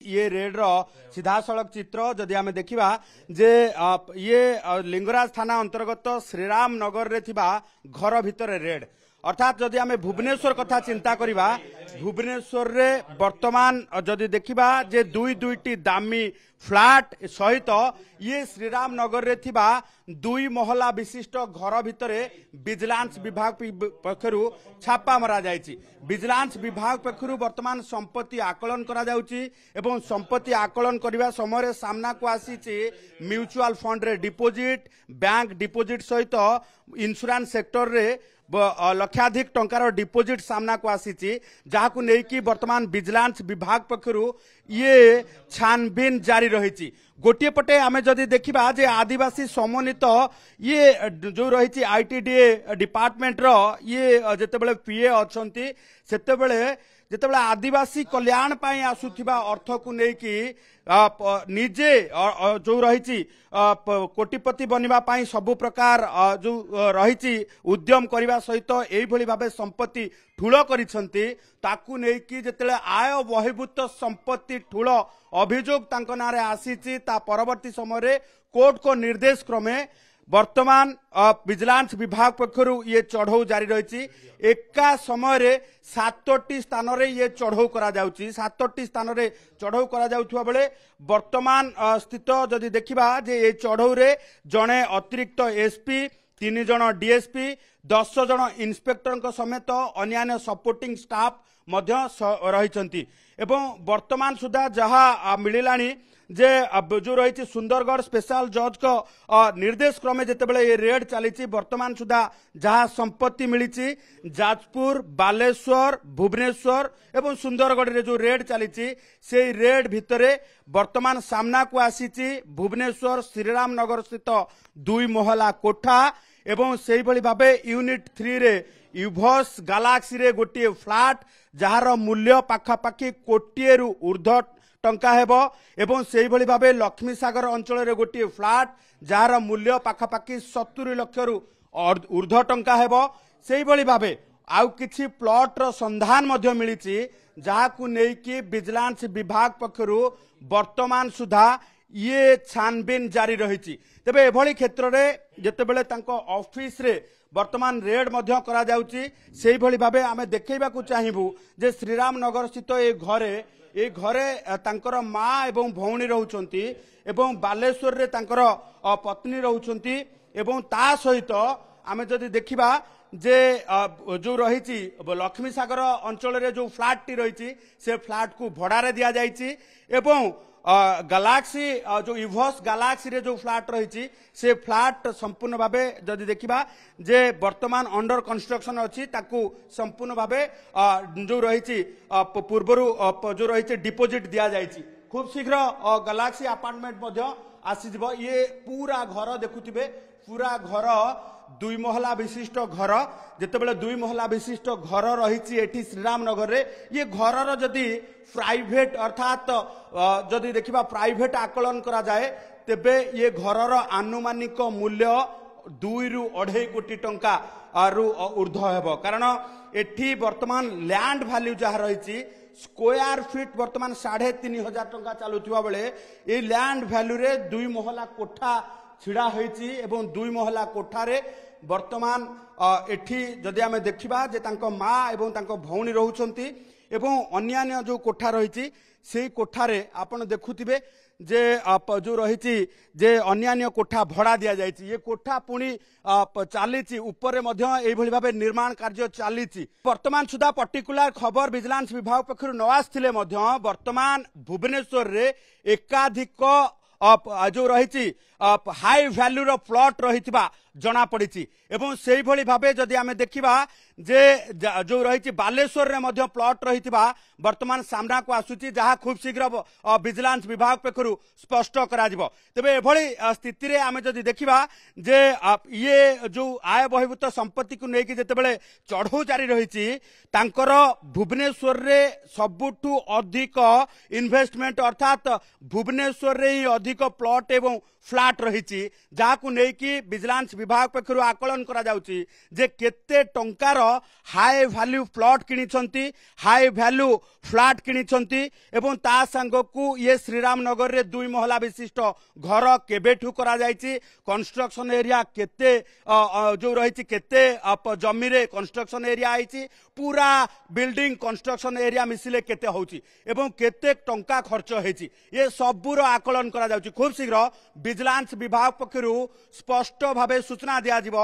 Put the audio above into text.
ये रेड रो सीधा सड़क चित्र जदि आम देखा जे ये लिंगराज थाना अंतर्गत श्रीराम नगर रे थिबा घर भितर रेड अर्थात जदि आम भुवनेश्वर कथा चिंता करिबा भुवनेश्वर रे वर्तमान जदि देखिबा जे दुईटी दामी फ्लैट सहित ये श्रीराम नगर रे थिबा 2 महला विशिष्ट घर भितरे विजिलेंस विभाग पक्षरु छापा मरा जायछि। विजिलेंस विभाग पक्षरु वर्तमान संपत्ति आकलन करा जाउछि एवं संपत्ति आकलन करिबा समय सामना को आसीछि म्यूचुअल फंड रे डिपोजिट बैंक डिपोजिट सहित इंश्योरेंस सेक्टर रे लक्षाधिक टंकार डिपोजिट सामना को आसीछि जहाकु नेकी वर्तमान विजिलेंस विभाग पक्षरु ये छानबीन जारी रही। गोटे पटे आमे जदि देखिबा जे आदिवासी समन्वित ये जो रही आईटीडीए डिपार्टमेंट रो ये जेतेबेले पीए अछंती सेतेबेले जेतेबेले आदिवासी कल्याण पाई आसुथिबा अर्थ को नेकी निजे जो रही कोटिपति बनवा पाई सबु प्रकार जो रही उद्यम करने सहित यही भाव संपत्ति ठूल करिसंती ताकू नेकी जेतेले आय बहिर्भूत संपत्ति ठूल अभियोग तांको नारे आसीची ता परवर्ती समय कोर्ट को निर्देश क्रमे वर्तमान विजिलेंस विभाग पक्षरु ये चढ़ऊ जारी रही। एका समय 7टी स्थान रे ये चढ़ऊ करा जाउची 7टी स्थान रे चढ़ऊ करा जाउथुवा बेले वर्तमान स्थित जदि देखिबा जे ये चढ़ऊ रे जणे अतिरिक्त एसपी 3 जण डीएसपी 10 जण इंस्पेक्टर समेत अन्य सपोर्टिंग स्टाफ मध्य रहिसंती एवं वर्तमान सुधा जहा मिलिलानी जे जो रही सुंदरगढ़ स्पेशल जज को निर्देश क्रमे जितेबाला ये रेड चली वर्तमान सुधा जहाँ संपत्ति मिली जाजपुर बालेश्वर भुवनेश्वर एवं सुंदरगढ़ रे जो रेड चली से रेड भितरे वर्तमान सामना को आसी भुवनेश्वर श्रीराम नगर स्थित 2 महला कोठा एवं से भावे यूनिट 3 रे यूभस गैलेक्सी रे गोटे फ्लैट जार मूल्य पाखापाखि कोटिए रु ऊर्ध्व टंका हेबो एवं सेही भली भाबे लक्ष्मी सागर अंचल रे गोटे फ्लैट जार मूल्य पाखापाखि 70 लाख रु ऊर्ध्व टंका हेबो सेही भली भाबे आउ किछि प्लॉट रो संधान मध्य मिलिछि जाहाकु नेकी विजिलेंस विभाग पक्षरु वर्तमान सुधा ये छानबीन जारी रही। तेबे एभली क्षेत्र रे जेतेबेले तांको ऑफिस रे वर्तमान रेड मध्य करा जाउछि सेही भली भाबे आमे देखैबाकू चाहिबू जे श्रीराम नगर स्थित ए घरे तांकर माँ एवं भौणी रहउछंती एवं बालेश्वर रे तांकर पत्नी रहउछंती एवं ता सहित आमे जदि देखिबा जे जो रही लक्ष्मी सागर अंचल रे जो फ्लैट टी रही से फ्लैट को भड़ा रे दिया जाइछि एवं गैलेक्सी जो यूभस गैलेक्सी रे जो फ्लैट रही से फ्लैट संपूर्ण भावे जदि देखिबा जे वर्तमान अंडर कंस्ट्रक्शन अछि ताकू संपूर्ण भावे जो रही पूर्वरु जो रही डिपोजिट दिया जाइछि खूब शीघ्र गैलेक्सी अपार्टमेंट मध्य आसीजिबो। ये पूरा घर देखुथिबे पूरा घर 2 महला विशिष्ट घर जितेबाला 2 महला विशिष्ट घर रही एठी श्रीराम नगर रे ये घर जदि प्राइवेट अर्थात जदि देखिबा प्राइवेट आकलन करा जाए तेबे ये घरर आनुमानिक मूल्य 2 रु 2.5 कोटी टंका रु ऊर्ध्व हेबो कारण एठी वर्तमान लैंड वैल्यू जहा रही स्क्वायर फीट वर्तमान 3,500 टंका चलुथिबा बेले ए लैंड वैल्यू रे 2 महला कोठा छिड़ा होईची एवं 2 महला कोठारे वर्तमान एठी जदि आमे देखिबा जे तांको माँ एवं तांको भौणी रहउछंती एवं अन्यान्य जो कोठा रही से कोठारे आपण देखुथिबे जे जो रही जे अन्यान्य कोठा भड़ा दिया जाइछि ये कोठा पुणी चली ऊपर भाव निर्माण कार्य चली वर्तमान सुधा पर्टिकुलर खबर विजिलेंस विभाग पक्षरु न आस्थिले वर्तमान भुवनेश्वर रे एकाधिक जो रही हाई वैल्यू रो प्लॉट रही जना पड़ी एवं से भली भाबे जदि आमे देखिबा जे जो रही बालेश्वर रे मध्य प्लॉट रही वर्तमान सामना को आसुची जहाँ खूब शीघ्र विजिलेंस विभाग पक्षरु स्पष्ट करा जिवो। तेबे एभली स्थिति रे आमे जदि देखिबा जे ये जो आय बहिर्भूत संपत्ति को लेकिन जेतेबेले चढ़ऊ जारी रही तांकर भुवनेश्वर रे सबुठु अधिक इन्वेस्टमेंट अर्थात भुवनेश्वर रे ही अधिक प्लॉट एवं फ्लैट रही जहाँ को लेकिन विजिलेंस विभाग पक्षरु आकलन करा जाउची जे केते टंकार हाई वैल्यू प्लॉट किनिछंती हाई वैल्यू फ्लैट किनिछंती एवं ता संगकू ये श्रीराम नगर रे 2 महला विशिष्ट घर केबेठू करा जायची कंस्ट्रक्शन एरिया केते जो रही केते जमी रे कंस्ट्रक्शन एरिया आईची पूरा बिल्डिंग कंस्ट्रक्शन एरिया मिसिले केते होची एवं केते टंका खर्च हेची ये सबुर आकलन करा जाउची खूब शीघ्र विजिलेंस विभाग पक्षरु स्पष्ट भावे सूचना दिया जिवो।